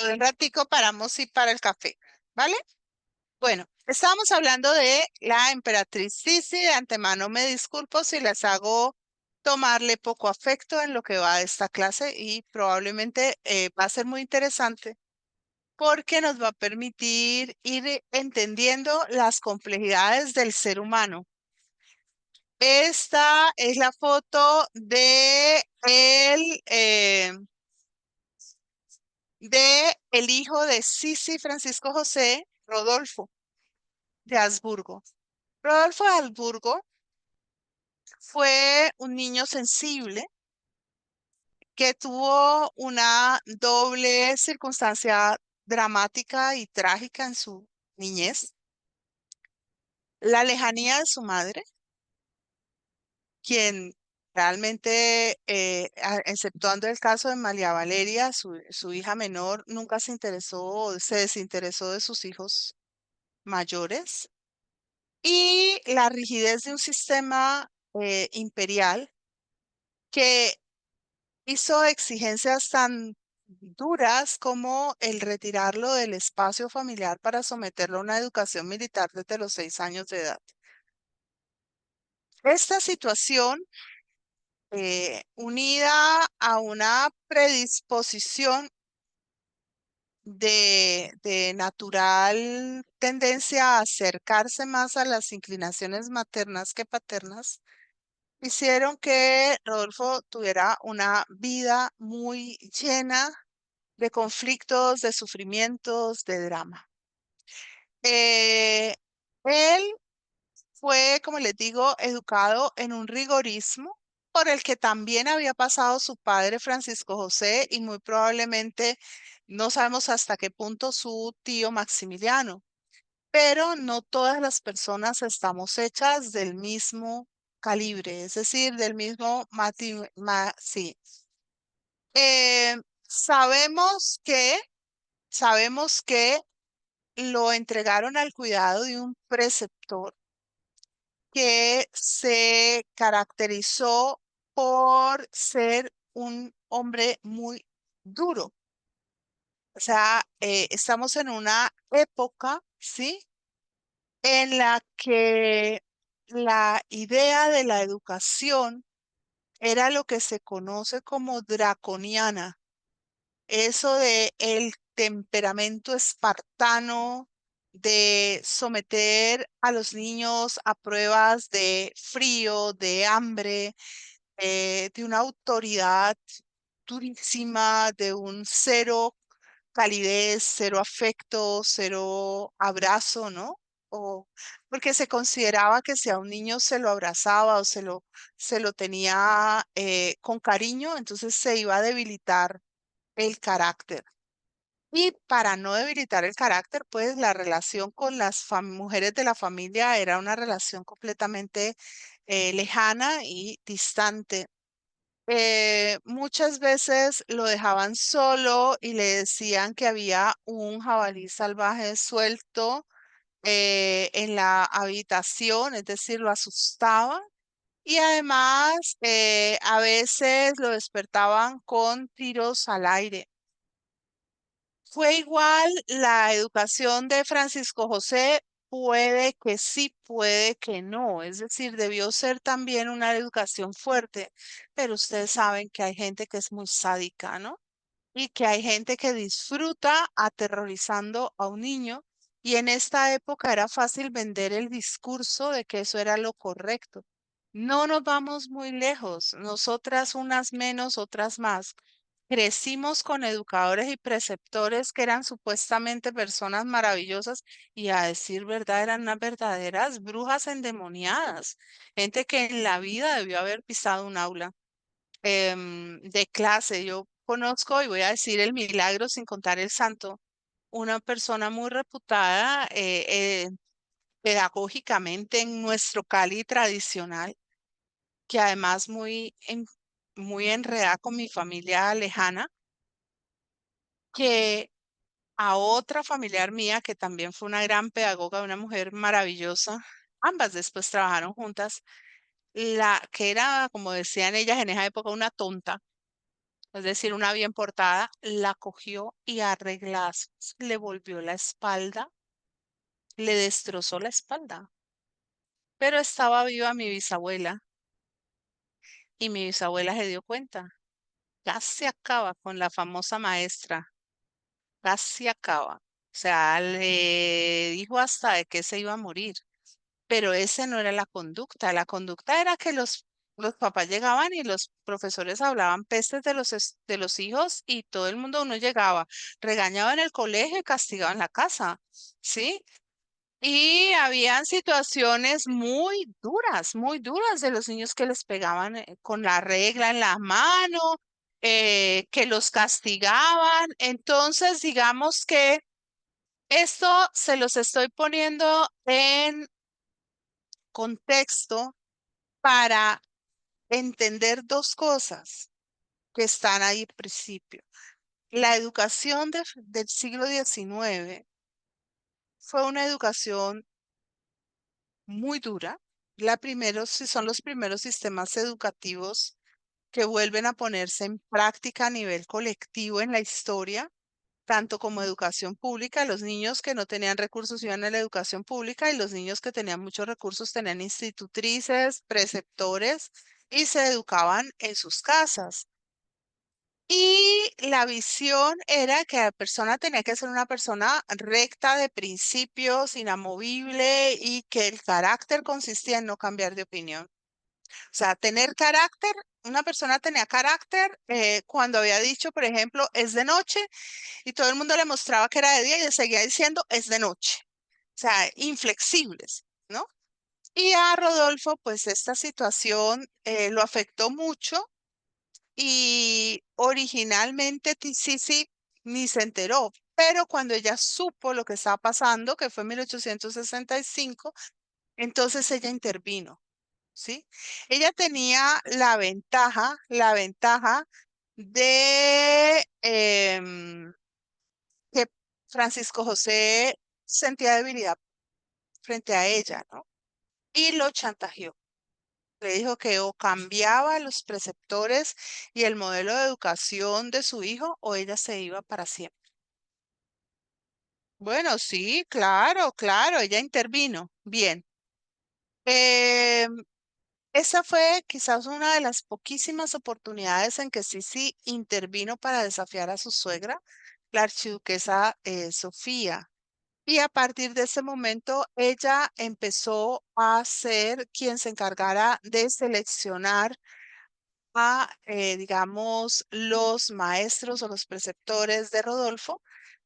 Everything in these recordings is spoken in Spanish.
de un ratico paramos y para el café, ¿vale? Bueno, estábamos hablando de la emperatriz Sisi. De antemano me disculpo si les hago tomarle poco afecto en lo que va de esta clase y probablemente va a ser muy interesante porque nos va a permitir ir entendiendo las complejidades del ser humano. Esta es la foto de el hijo de Sisi Francisco José, Rodolfo de Habsburgo. Rodolfo de Habsburgo fue un niño sensible que tuvo una doble circunstancia dramática y trágica en su niñez. La lejanía de su madre, quien realmente, exceptuando el caso de María Valeria, su hija menor, nunca se interesó o se desinteresó de sus hijos mayores. Y la rigidez de un sistema imperial que hizo exigencias tan duras como el retirarlo del espacio familiar para someterlo a una educación militar desde los 6 años de edad. Esta situación, unida a una predisposición de natural tendencia a acercarse más a las inclinaciones maternas que paternas, hicieron que Rodolfo tuviera una vida muy llena de conflictos, de sufrimientos, de drama. Eh, Él fue, como les digo, educado en un rigorismo por el que también había pasado su padre Francisco José y muy probablemente no sabemos hasta qué punto su tío Maximiliano, pero no todas las personas estamos hechas del mismo calibre, es decir, del mismo sí. Eh, sabemos que, sabemos que lo entregaron al cuidado de un preceptor que se caracterizó por ser un hombre muy duro. O sea, estamos en una época, ¿sí? En la que la idea de la educación era lo que se conoce como draconiana. Eso de el temperamento espartano, de someter a los niños a pruebas de frío, de hambre, de una autoridad durísima, de un cero calidez, cero afecto, cero abrazo, ¿no? O porque se consideraba que si a un niño se lo abrazaba o se lo tenía con cariño, entonces se iba a debilitar el carácter. Y para no debilitar el carácter, pues la relación con las mujeres de la familia era una relación completamente lejana y distante. Muchas veces lo dejaban solo y le decían que había un jabalí salvaje suelto en la habitación, es decir, lo asustaban. Y además, a veces lo despertaban con tiros al aire. ¿Fue igual la educación de Francisco José? Puede que sí, puede que no. Es decir, debió ser también una educación fuerte, pero ustedes saben que hay gente que es muy sádica, ¿no? Y que hay gente que disfruta aterrorizando a un niño. Y en esta época era fácil vender el discurso de que eso era lo correcto. No nos vamos muy lejos, nosotras unas menos, otras más. Crecimos con educadores y preceptores que eran supuestamente personas maravillosas y a decir verdad eran unas verdaderas brujas endemoniadas, gente que en la vida debió haber pisado un aula de clase. Yo conozco y voy a decir el milagro sin contar el santo, una persona muy reputada pedagógicamente en nuestro Cali tradicional, que además muy enredada con mi familia lejana, que a otra familiar mía, que también fue una gran pedagoga, una mujer maravillosa, ambas después trabajaron juntas, la que era, como decían ellas en esa época, una tonta, es decir, una bien portada, la cogió y a reglazos le volvió la espalda, le destrozó la espalda. Pero estaba viva mi bisabuela y mi bisabuela se dio cuenta. Casi acaba con la famosa maestra, casi acaba. O sea, le dijo hasta de que se iba a morir. Pero ese no era la conducta. La conducta era que los papás llegaban y los profesores hablaban pestes de de los hijos y todo el mundo uno llegaba regañado en el colegio y castigado en la casa, ¿sí? Y habían situaciones muy duras de los niños que les pegaban con la regla en la mano, que los castigaban. Entonces, digamos que esto se los estoy poniendo en contexto para entender dos cosas que están ahí al principio. La educación del siglo XIX fue una educación muy dura. Si son los primeros sistemas educativos que vuelven a ponerse en práctica a nivel colectivo en la historia, tanto como educación pública. Los niños que no tenían recursos iban a la educación pública y los niños que tenían muchos recursos tenían institutrices, preceptores y se educaban en sus casas. Y la visión era que la persona tenía que ser una persona recta de principios, inamovible y que el carácter consistía en no cambiar de opinión. O sea, tener carácter, una persona tenía carácter cuando había dicho, por ejemplo, es de noche y todo el mundo le mostraba que era de día y le seguía diciendo es de noche. O sea, inflexibles, ¿no? Y a Rodolfo, pues esta situación lo afectó mucho y originalmente Sisi ni se enteró, pero cuando ella supo lo que estaba pasando, que fue en 1865, entonces ella intervino, ¿sí? Ella tenía la ventaja de que Francisco José sentía debilidad frente a ella, ¿no? Y lo chantajeó. Le dijo que o cambiaba los preceptores y el modelo de educación de su hijo o ella se iba para siempre. Bueno, sí, claro, claro, ella intervino. Bien. Eh, Esa fue quizás una de las poquísimas oportunidades en que Sisi intervino para desafiar a su suegra, la archiduquesa Sofía. Y a partir de ese momento, ella empezó a ser quien se encargara de seleccionar digamos, los maestros o los preceptores de Rodolfo,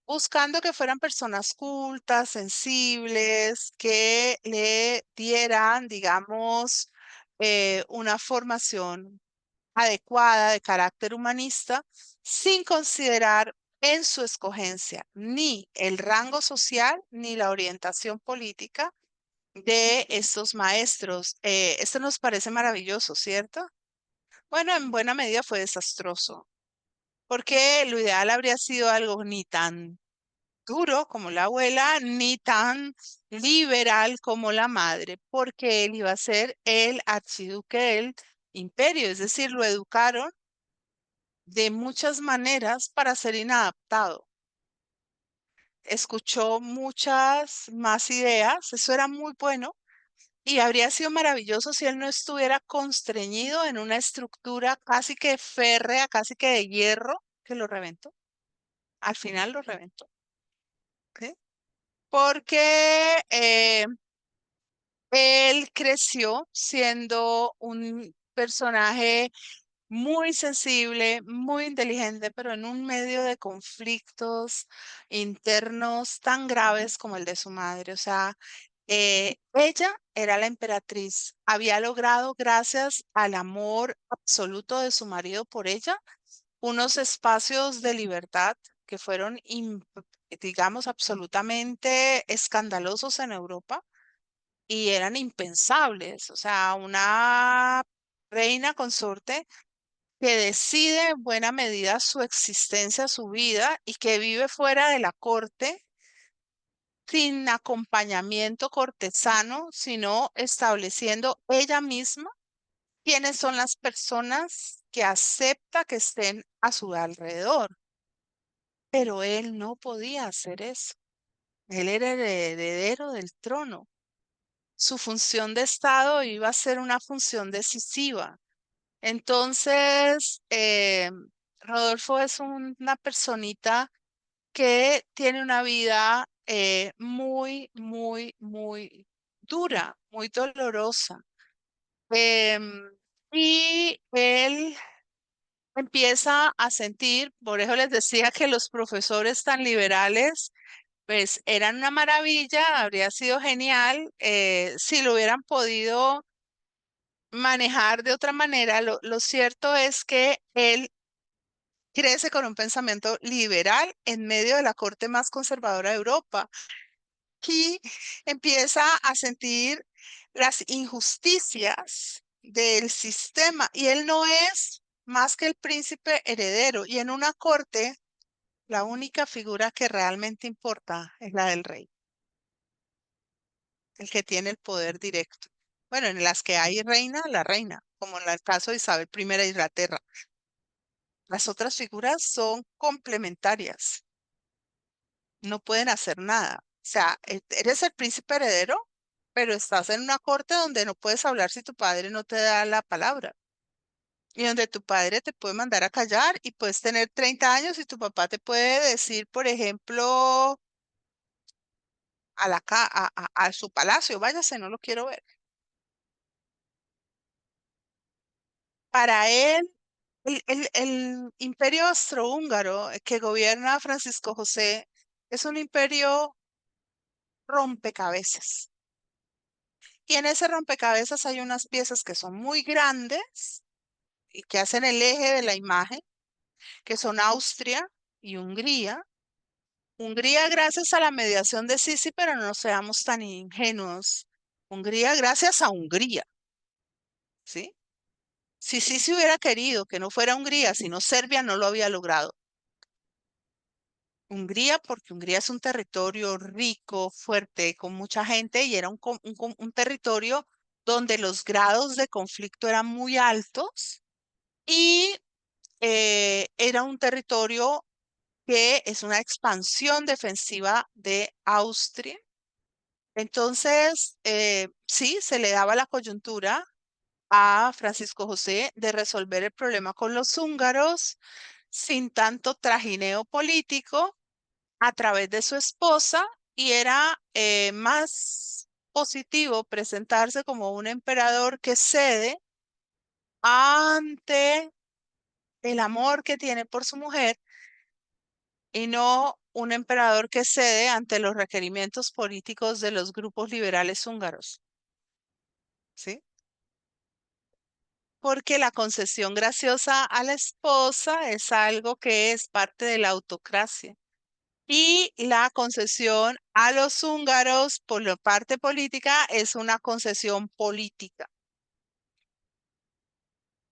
buscando que fueran personas cultas, sensibles, que le dieran, digamos, una formación adecuada de carácter humanista, sin considerar en su escogencia ni el rango social ni la orientación política de estos maestros. Esto nos parece maravilloso, ¿cierto? Bueno, en buena medida fue desastroso, porque lo ideal habría sido algo ni tan duro como la abuela, ni tan liberal como la madre, porque él iba a ser el archiduque del imperio, es decir, lo educaron de muchas maneras para ser inadaptado. Escuchó muchas más ideas, eso era muy bueno, y habría sido maravilloso si él no estuviera constreñido en una estructura casi que férrea, casi que de hierro, que lo reventó. Al final lo reventó. ¿Ok? Porque él creció siendo un personaje muy sensible, muy inteligente, pero en un medio de conflictos internos tan graves como el de su madre. O sea, ella era la emperatriz. Había logrado, gracias al amor absoluto de su marido por ella, unos espacios de libertad que fueron, digamos, absolutamente escandalosos en Europa y eran impensables. O sea, una reina consorte que decide en buena medida su existencia, su vida y que vive fuera de la corte sin acompañamiento cortesano, sino estableciendo ella misma quiénes son las personas que acepta que estén a su alrededor, pero él no podía hacer eso. Él era el heredero del trono. Su función de Estado iba a ser una función decisiva. Entonces, Rodolfo es una personita que tiene una vida muy, muy, muy dura, muy dolorosa. Em, y él empieza a sentir, por eso les decía que los profesores tan liberales, pues eran una maravilla, habría sido genial si lo hubieran podido manejar de otra manera. Lo cierto es que él crece con un pensamiento liberal en medio de la corte más conservadora de Europa y empieza a sentir las injusticias del sistema y él no es más que el príncipe heredero y en una corte la única figura que realmente importa es la del rey, el que tiene el poder directo. Bueno, en las que hay reina, la reina, como en el caso de Isabel I de Inglaterra. Las otras figuras son complementarias, no pueden hacer nada. O sea, eres el príncipe heredero, pero estás en una corte donde no puedes hablar si tu padre no te da la palabra. Y donde tu padre te puede mandar a callar y puedes tener 30 años y tu papá te puede decir, por ejemplo, a su palacio, váyase, no lo quiero ver. Para él, el imperio austrohúngaro que gobierna Francisco José es un imperio rompecabezas. Y en ese rompecabezas hay unas piezas que son muy grandes y que hacen el eje de la imagen, que son Austria y Hungría. Hungría gracias a la mediación de Sisi, pero no seamos tan ingenuos. Hungría gracias a Hungría, ¿sí? Si Sisi hubiera querido que no fuera Hungría, sino Serbia, no lo había logrado. Hungría, porque Hungría es un territorio rico, fuerte, con mucha gente y era un territorio donde los grados de conflicto eran muy altos y era un territorio que es una expansión defensiva de Austria. Entonces, sí, se le daba la coyuntura a Francisco José de resolver el problema con los húngaros sin tanto trajineo político a través de su esposa y era más positivo presentarse como un emperador que cede ante el amor que tiene por su mujer y no un emperador que cede ante los requerimientos políticos de los grupos liberales húngaros, ¿sí? Porque la concesión graciosa a la esposa es algo que es parte de la autocracia. Y la concesión a los húngaros por la parte política es una concesión política.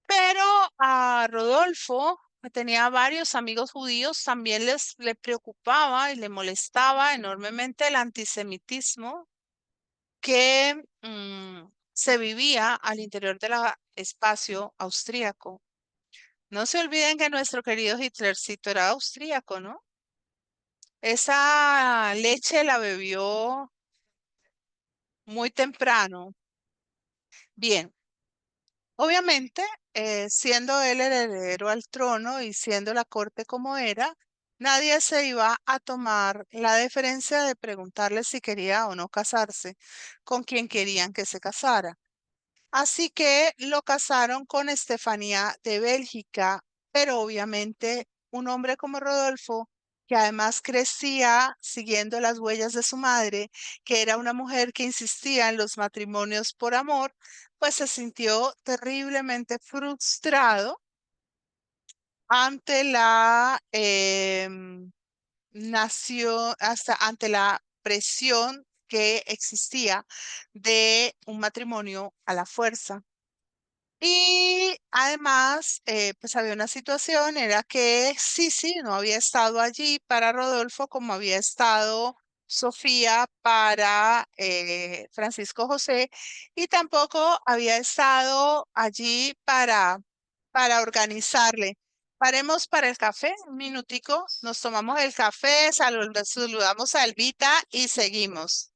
Pero a Rodolfo, que tenía varios amigos judíos, también le preocupaba y le molestaba enormemente el antisemitismo que se vivía al interior del espacio austríaco. No se olviden que nuestro querido Hitlercito era austríaco, ¿no? Esa leche la bebió muy temprano. Bien, obviamente, siendo él el heredero al trono y siendo la corte como era, nadie se iba a tomar la deferencia de preguntarle si quería o no casarse con quien querían que se casara. Así que lo casaron con Estefanía de Bélgica, pero obviamente un hombre como Rodolfo, que además crecía siguiendo las huellas de su madre, que era una mujer que insistía en los matrimonios por amor, pues se sintió terriblemente frustrado ante la ante la presión que existía de un matrimonio a la fuerza. Y además, pues había una situación, era que Sisi no había estado allí para Rodolfo como había estado Sofía para Francisco José y tampoco había estado allí para para organizarle. Paremos para el café, un minutico, nos tomamos el café, saludamos a Elvita y seguimos.